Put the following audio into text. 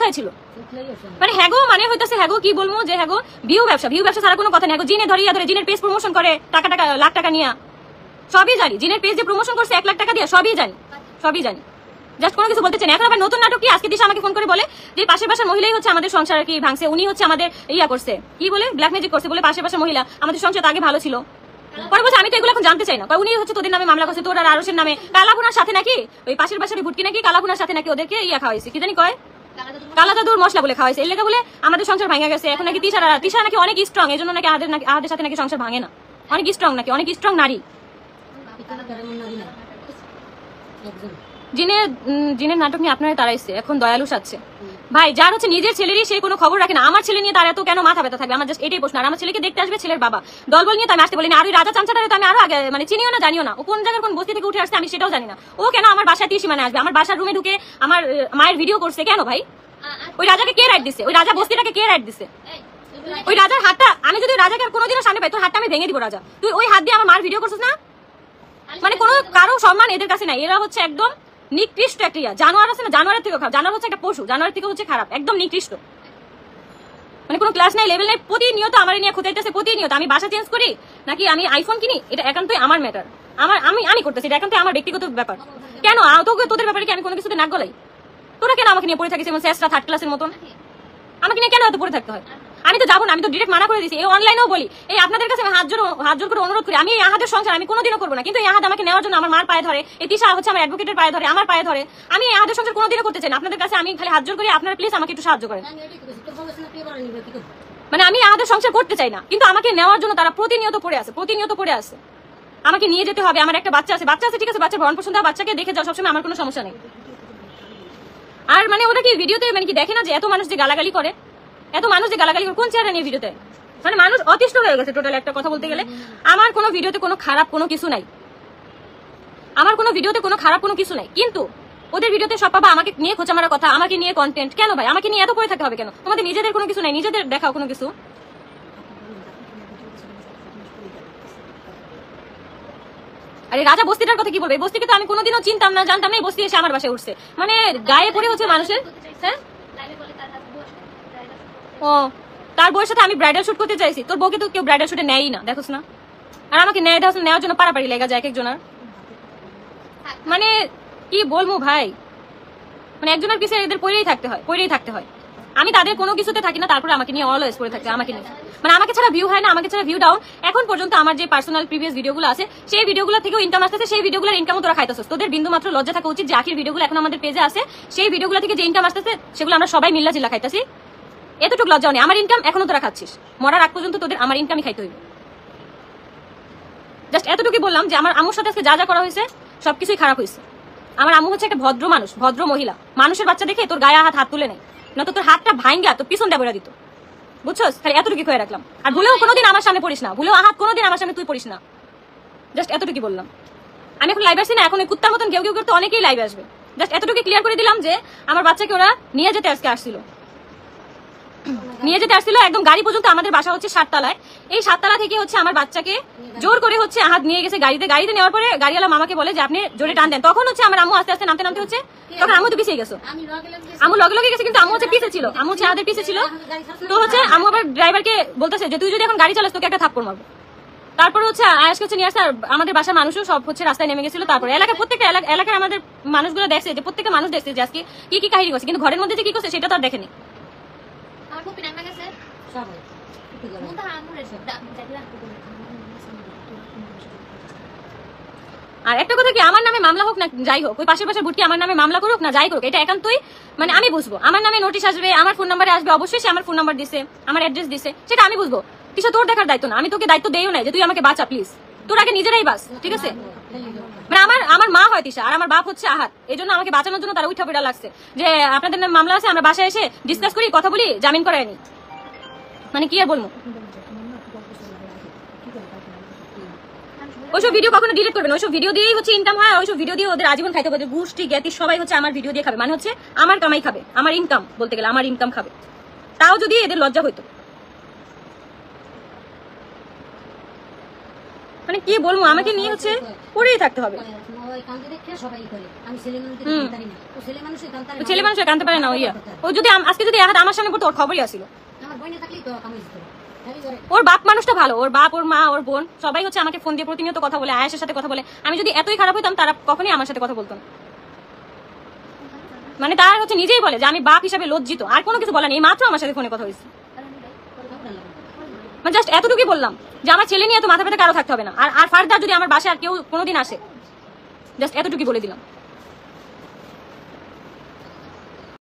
হয়েছিল। মানে হ্যাগো মানে হইতেছে হ্যাগো কি বলবো যে হ্যাগো ভিউ ব্যবসা ছাড়া কোনো কথা নেই। হ্যাগো জিনে ধরিয়া ধরে জিনের পেজ প্রমোশন করে টাকা লাখ টাকা নিয়ে, সবই জানি। জিনের পেজ যে প্রমোশন করছে 1 লাখ টাকা দিয়ে, সবই জানি। জাস্ট কোনো কিছু বলতে চাই না। এখন আবার নতুন নাটক কি আজকে দিশা আমাকে ফোন করে বলে যে পাশের বাসার মহিলাই হচ্ছে আমাদের সংসার কি ভাঙছে, উনি হচ্ছে আমাদের ইয়া করছে, কি বলে ব্ল্যাক ম্যাজিক করছে বলে পাশের বাসার মহিলা আমাদের সংসার আগে ভালো ছিল। পরে বলছে আমি তো এগুলো এখন জানতে চাই না, উনি হচ্ছে তোদের নামে মামলা করছে, তোর আর আরশের নামে, কালাভুনার সাথে নাকি ওই পাশের বাসার ভুটকি নাকি কালাভুনার সাথে নাকি ওদেরকে ইয়া খাওয়াইছে, কি জানি কয় কালা জাদুর মশলা বলে খাওয়াইছে, এর লেগে বলে আমাদের সংসার ভাঙা গেছে। এখন নাকি তিশা নাকি অনেক স্ট্রং, এই জন্য নাকি আমাদের সাথে নাকি সংসার ভাঙে না, অনেক স্ট্রং নাকি, অনেক স্ট্রং নারী। জিনের নাটক নিয়ে আপনারা তারাইছে, এখন দয়ালু সাজছে। ভাই যার হচ্ছে নিজের ছেলেরই সেই কোনো খবর রাখে না, আমার ছেলে নিয়ে তার এত কেন মাথা ব্যথা থাকবে? আমার জাস্ট এটাই প্রশ্ন। আর আমার ছেলেকে দেখতে আসবে ছেলের বাবা, দলবল নিয়ে তো আমি আসতে বলিনি। আর ওই রাজা চামচাটারে তো আমি আরো আগে মানে চিনিও না জানিও না, ও কোন জায়গার কোন বস্তি থেকে উঠে আসছে আমি সেটাও জানি না। ও কেন আমার বাসায় ত্রিসীমানে আসবে? আমার বাসার রুমে ঢুকে আমার মায়ের ভিডিও করছে কেন ভাই? ওই রাজাকে কে রাইট দিছে? ওই রাজা বস্তিটাকে কে রাইট দিছে? ওই রাজার হাতটা আমি যদি রাজাকে কোনোদিনও সামনে পাই, তোর হাতটা আমি ভেঙে দিব। রাজা তুই ওই হাত দিয়ে আমার মার ভিডিও করছিস না? মানে কোনো কারো সম্মান এদের কাছে নাই, এরা হচ্ছে একদম নিকৃষ্ট একটা জানোয়ার আছে না, জানোয়ারের থেকে খারাপ। জানোয়ার হচ্ছে একটা পশু, জানোয়ারের থেকে হচ্ছে খারাপ, একদম নিকৃষ্ট। মানে কোনো ক্লাস নাই, লেভেল নাই, প্রতিনিয়ত আমার নিয়ে খুঁজাইতেছে, প্রতিনিয়ত। আমি বাসা চেঞ্জ করি নাকি আমি আইফোন কিনি, এটা একান্তই আমার ম্যাটার, আমি করতেছি, এটা একান্তই আমার ব্যক্তিগত ব্যাপার। কেন তোদের ব্যাপারে কি আমি কোনো কিছুতে নাক গলাই? তোরা কেন আমাকে নিয়ে পড়ে থাকিস এমন শেষরা থার্ড ক্লাসের মতন? আমাকে নিয়ে কেন এত পড়ে থাকতে হয়? আমি তো যাবো না, আমি তো ডিরেক্ট মানা করে দিয়েছি। এই অনলাইনেও বলি, এই আপনাদের কাছে আমি হাত জোর করে অনুরোধ করি, আমি এই আহাদের সংসার আমি কোনোদিনও করবো না। কিন্তু এই আহাদ আমাকে নেওয়ার জন্য আমার মার পায়ে ধরে, এই তিশা হচ্ছে আমার অ্যাডভোকেটের পায়ে ধরে, আমার পায়ে ধরে। আমি এই আহাদের সংসার কোনোদিনও করতে চাই না। আপনাদের কাছে আমি খালি হাত জোর করি, আপনারা প্লিজ আমাকে একটু সাহায্য করেন। মানে আমি আহাদের সংসার করতে চাই না, কিন্তু আমাকে নেওয়ার জন্য তারা প্রতিনিয়ত পড়ে আছে। আমাকে নিয়ে যেতে হবে। আমার একটা বাচ্চা আছে, ঠিক আছে, বাচ্চার ভরণ পোষণ দেওয়া, বাচ্চাকে দেখে যাওয়া সবসময় আমার কোনো সমস্যা নেই। আর মানে ওরা কি ভিডিওতে মানে কি দেখে না যে এত মানুষ যে গালাগালি করে কোন চেহারা নিয়ে ভিডিওতে? মানে মানুষ অতিষ্ঠ হয়ে গেছে টোটাল একটা কথা বলতে গেলে। আমার কোনো ভিডিওতে কোনো খারাপ কোনো কিছু নাই, কিন্তু ওদের ভিডিওতে সব পাবা আমাকে নিয়ে খোঁচা মারা কথা, আমাকে নিয়ে কন্টেন্ট। কেন ভাই আমাকে নিয়ে এত পড়ে থাকতে হবে কেন? তোমাদের নিজেদের কোনো কিছু নাই, নিজেদের দেখাও কোনো কিছু। আরে রাজা বস্তিটার কথা কি বলবে? বস্তিকে তো আমি কোনোদিনও চিনতাম না, জানতাম না, এই বস্তি এসে আমার বাসায় উঠছে। মানে গায়ে পড়ে হচ্ছে মানুষের। হ্যাঁ ও তার বউয়ের সাথে আমি ব্রাইডাল শুট করতে চাইছি, তোর বউকে তো কেউ ব্রাইডাল শুটে নেয়ই না, দেখোস না? আর আমাকে নেওয়ার জন্য পারাপারি লেগে যায় এক একজনের। মানে কি বলবো ভাই, মানে একজনের পিছিয়ে এদের পড়েই থাকতে হয়। আমি তাদের কোনো কিছুতে থাকি না, তারপরে আমাকে নিয়ে অলওয়েজ পড়ে থাকে। আমাকে নিয়ে মানে আমাকে ছাড়া ভিউ হয় না, আমাকে ছাড়া ভিউ ডাউন। এখন পর্যন্ত আমার যে পার্সোনাল প্রিভিয়াস ভিডিওগুলো আছে, সেই ভিডিওগুলো থেকেও ইনকাম আসতেছে, সেই ভিডিওগুলোর ইনকামও তোরা খাইতেছিস। তোদের বিন্দু মাত্র লজ্জা থাকা উচিত যে আখির ভিডিওগুলো এখন আমাদের পেজে আছে, সেই ভিডিওগুলো থেকে যে ইনকাম আসতেছে সেগুলো আমরা সবাই মিল্লা জিল্লা খাইতেছি। এতটুকু লজ্জাও নেই। আমার ইনকাম এখনো তোরা খাচ্ছিস, মরার আগ পর্যন্ত তোদের আমার ইনকামই খাইতে হইবে। জাস্ট এতটুকুই বললাম যে আমার আম্মুর সাথে যা করা হয়েছে সবকিছুই খারাপ হয়েছে। আমার আম্মু হচ্ছে একটা ভদ্র মানুষ, ভদ্র মহিলা। মানুষের বাচ্চা দেখে তোর গায়ে হাত তুলে নেই, না তো তোর হাতটা ভাঙ্গা তোর পিছন দেবরা দিত, বুঝছস? খালি এতটুকু করে রাখলাম। আর ভুলেও কোনোদিন আমার সামনে পড়িস না, ভুলেও হাত কোনোদিন আমার সামনে তুই পড়িস না। জাস্ট এতটুকু বললাম। আমি এখন লাইভ আসছি না, এখন ওই কুত্তার মতন কেউ করতে অনেকেই লাইভ আসবে। জাস্ট এতটুকু ক্লিয়ার করে দিলাম যে আমার বাচ্চাকে ওরা নিয়ে যেতে আসছিল একদম গাড়ি পর্যন্ত। আমাদের বাসা হচ্ছে 7 তলায়, এই 7 তলা থেকে হচ্ছে আমার বাচ্চাকে জোর করে হচ্ছে হাত নিয়ে গেছে গাড়িতে নেওয়ার পরে গাড়িওয়ালা মামাকে বলে যে আপনি জোরে টান দেন। তখন হচ্ছে আমার আম্মু আস্তে আস্তে নামতে হচ্ছে, তখন আম্মু তো পিছিয়ে গেছে, আম্মু লগে গেছে, কিন্তু আম্মু হচ্ছে পিছে ছিল, আম্মু হচ্ছে আমাদের পিছে ছিল। তো হচ্ছে আম্মু আবার ড্রাইভারকে বলতেছে যে তুই যদি এখন গাড়ি চালাস তোকে একটা থাপ্পড় মারবো। তারপরে হচ্ছে আয়াসকে হচ্ছে নিয়ে আসছে, আর আমাদের বাসার মানুষও সব হচ্ছে রাস্তায় নেমে গেছিল। তারপরে প্রত্যেকটা এলাকায় আমাদের মানুষগুলো দেখছে যে প্রত্যেকটা মানুষ দেখছে যে আজকে কি কাহিনী করছে, কিন্তু ঘরের মধ্যে যে কি করছে সেটা তো আর দেখেনি। আর একটা কথা কি, আমার নামে মামলা হোক না যাই হোক, ওই পাশের বুটকি আমার নামে মামলা করুক না যাই করুক, এটা একান্তই মানে আমি বুঝবো। আমার নামে নোটিশ আসবে, আমার ফোন নাম্বারে আসবে, অবশ্যই সে আমার ফোন নাম্বার দিছে, আমার অ্যাড্রেস দিছে, সেটা আমি বুঝবো। কিছু তোর দেখার দায়িত্ব না, আমি তোকে দায়িত্ব দেইও নাই যে তুই আমাকে বাঁচা প্লিজ। তোর আগে নিজেরাই বাঁচ, ঠিক আছে? মানে আমার মা হয় তিশা আর আমার বাপ হচ্ছে আহাত, এই জন্য আমাকে বাঁচানোর জন্য তারা উঠা পড়া লাগছে যে আপনাদের নামে মামলা আছে, আমরা বাসায় এসে ডিসকাস করি, কথা বলি, জামিন করায় নি। মানে কি আর বলবো। ওইসব ভিডিও কখনো ডিলিট করবেন, ওইসব ভিডিও দিয়েই হচ্ছে ইনকাম হয়, ওইসব ভিডিও দিয়ে ওদের আজীবন খাইতে হবে। গোষ্ঠী জ্ঞাতি সবাই হচ্ছে আমার ভিডিও দিয়ে খাবে, মানে হচ্ছে আমার কামাই খাবে, আমার ইনকাম বলতে গেলে আমার ইনকাম খাবে। তাও যদি এদের লজ্জা হইতো। মানে কি বলবো, আমাকে নিয়ে হচ্ছে পড়েই থাকতে হবে। ছেলে মানুষ কানতে পারে না, ওইয়া ও যদি আজকে যদি আমার সামনে পড়তো ওর খবরই আসিল। ওর বাপ মানুষটা ভালো, ওর বাপ, ওর মা, ওর বোন সবাই হচ্ছে আমাকে ফোন দিয়ে প্রতিনিয়ত কথা বলে, আয়েশের সাথে কথা বলে। আমি যদি এতই খারাপ হইতাম তারা কখনোই আমার সাথে কথা বলতো না। মানে তারা হচ্ছে নিজেই বলে যে আমি বাপ হিসাবে লজ্জিত, আর কোনো কিছু বলে নেই। মাত্র আমার সাথে ফোনে কথা হয়েছে, মানে জাস্ট এতটুকুই বললাম যে আমার ছেলে নিয়ে এত মাথা ব্যথা কারো থাকতে হবে না। আর ফার্দার যদি আমার বাসায় আর কেউ কোনোদিন আসে, জাস্ট এতটুকুই বলে দিলাম।